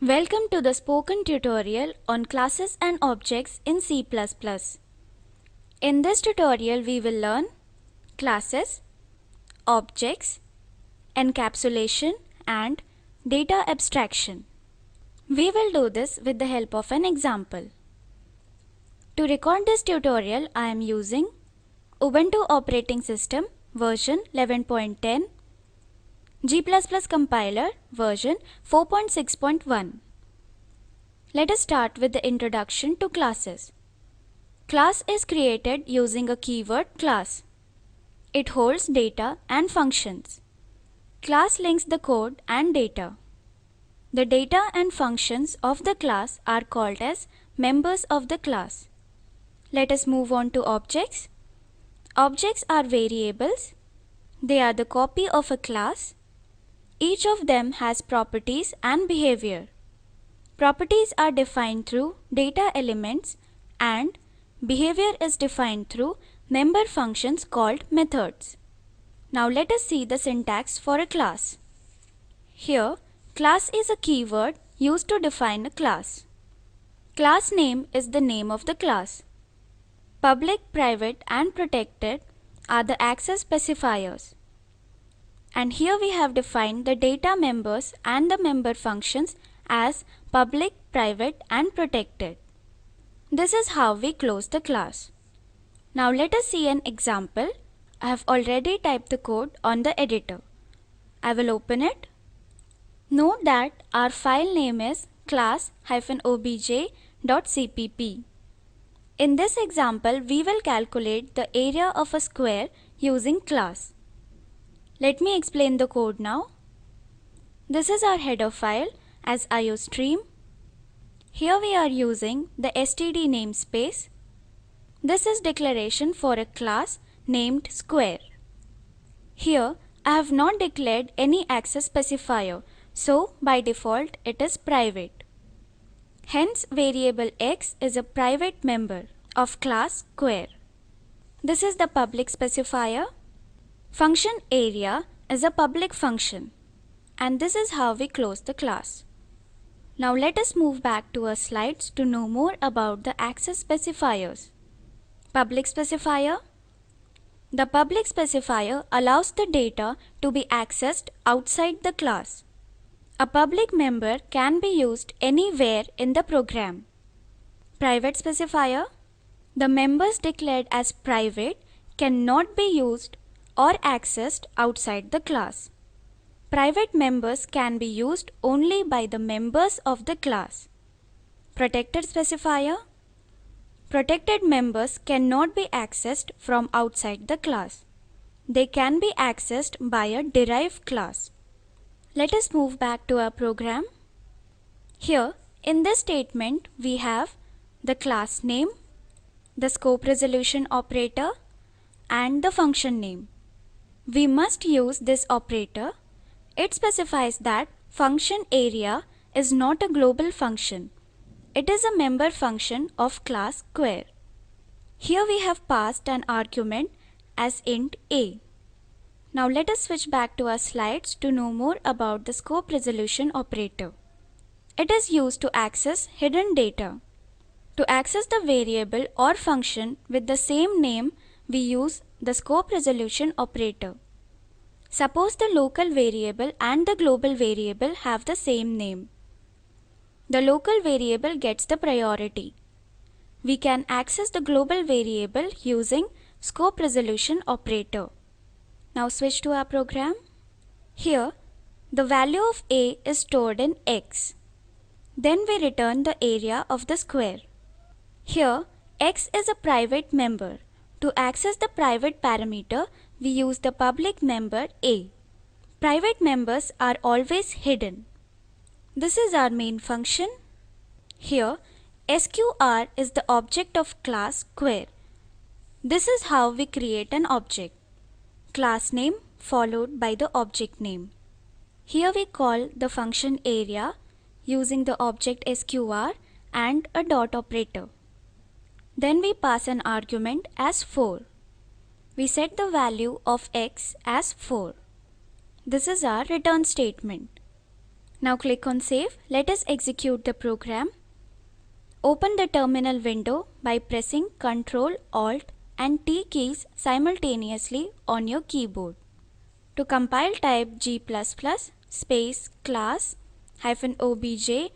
Welcome to the spoken tutorial on classes and objects in C++. In this tutorial we will learn classes, objects, encapsulation and data abstraction. We will do this with the help of an example. To record this tutorial I am using Ubuntu operating system version 11.10, G++ compiler version 4.6.1. Let us start with the introduction to classes. Class is created using a keyword class. It holds data and functions. Class links the code and data. The data and functions of the class are called as members of the class. Let us move on to objects. Objects are variables. They are the copy of a class. Each of them has properties and behavior. Properties are defined through data elements and behavior is defined through member functions called methods. Now let us see the syntax for a class. Here, class is a keyword used to define a class. Class name is the name of the class. Public, private and protected are the access specifiers. And here we have defined the data members and the member functions as public, private and protected. This is how we close the class. Now let us see an example. I have already typed the code on the editor. I will open it. Note that our file name is class-obj.cpp. In this example, we will calculate the area of a square using class. Let me explain the code now. This is our header file as iostream. Here we are using the std namespace. This is declaration for a class named square. Here I have not declared any access specifier, so by default it is private. Hence variable x is a private member of class square. This is the public specifier. Function area is a public function, and this is how we close the class. Now let us move back to our slides to know more about the access specifiers. Public specifier. The public specifier allows the data to be accessed outside the class. A public member can be used anywhere in the program. Private specifier. The members declared as private cannot be used or accessed outside the class. Private members can be used only by the members of the class. Protected specifier. Protected members cannot be accessed from outside the class. They can be accessed by a derived class. Let us move back to our program. Here, in this statement, we have the class name, the scope resolution operator, and the function name. We must use this operator. It specifies that function area is not a global function. It is a member function of class square. Here we have passed an argument as int a. Now let us switch back to our slides to know more about the scope resolution operator. It is used to access hidden data. To access the variable or function with the same name, we use the scope resolution operator. Suppose the local variable and the global variable have the same name. The local variable gets the priority. We can access the global variable using scope resolution operator. Now switch to our program. Here, the value of a is stored in x. Then we return the area of the square. Here, x is a private member. To access the private parameter, we use the public member a. Private members are always hidden. This is our main function. Here, sqr is the object of class square. This is how we create an object. Class name followed by the object name. Here we call the function area using the object sqr and a dot operator. Then we pass an argument as 4. We set the value of x as 4. This is our return statement. Now click on Save. Let us execute the program. Open the terminal window by pressing Ctrl, Alt and T keys simultaneously on your keyboard. To compile, type g++ space class -obj.cpp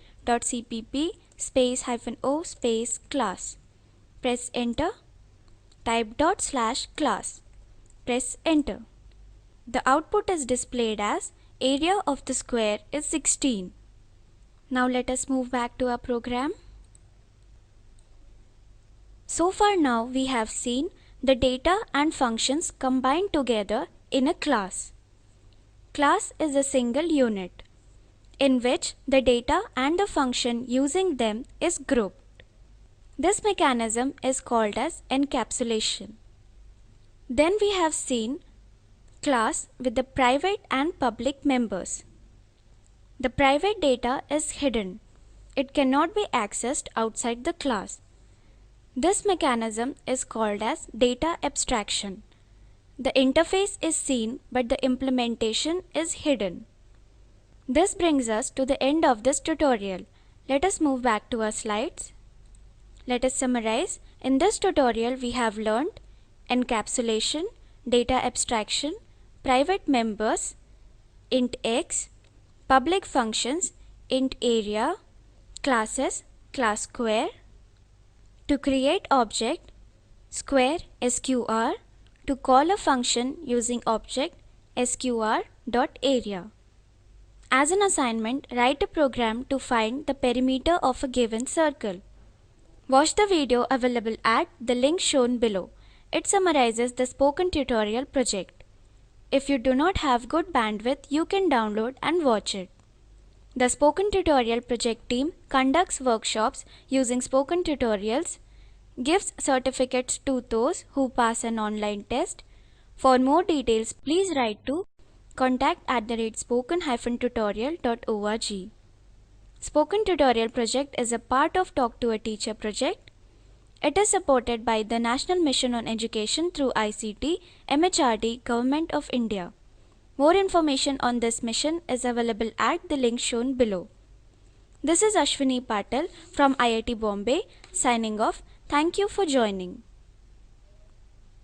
space -o space class. Press enter. Type /class. Press enter. The output is displayed as area of the square is 16. Now let us move back to our program. So far now we have seen the data and functions combined together in a class. Class is a single unit in which the data and the function using them is grouped. This mechanism is called as encapsulation. Then we have seen class with the private and public members. The private data is hidden. It cannot be accessed outside the class. This mechanism is called as data abstraction. The interface is seen but the implementation is hidden. This brings us to the end of this tutorial. Let us move back to our slides. Let us summarize. In this tutorial we have learned encapsulation, data abstraction, private members, int x, public functions, int area, classes, class square. To create object, square sqr. To call a function using object sqr.area. As an assignment, write a program to find the perimeter of a given circle. Watch the video available at the link shown below. It summarizes the spoken tutorial project. If you do not have good bandwidth, you can download and watch it. The Spoken Tutorial project team conducts workshops using spoken tutorials, gives certificates to those who pass an online test. For more details, please write to contact@spoken-tutorial.org. Spoken Tutorial project is a part of Talk to a Teacher project. It is supported by the National Mission on Education through ICT, MHRD, Government of India. More information on this mission is available at the link shown below. This is Ashwini Patel from IIT Bombay signing off. Thank you for joining.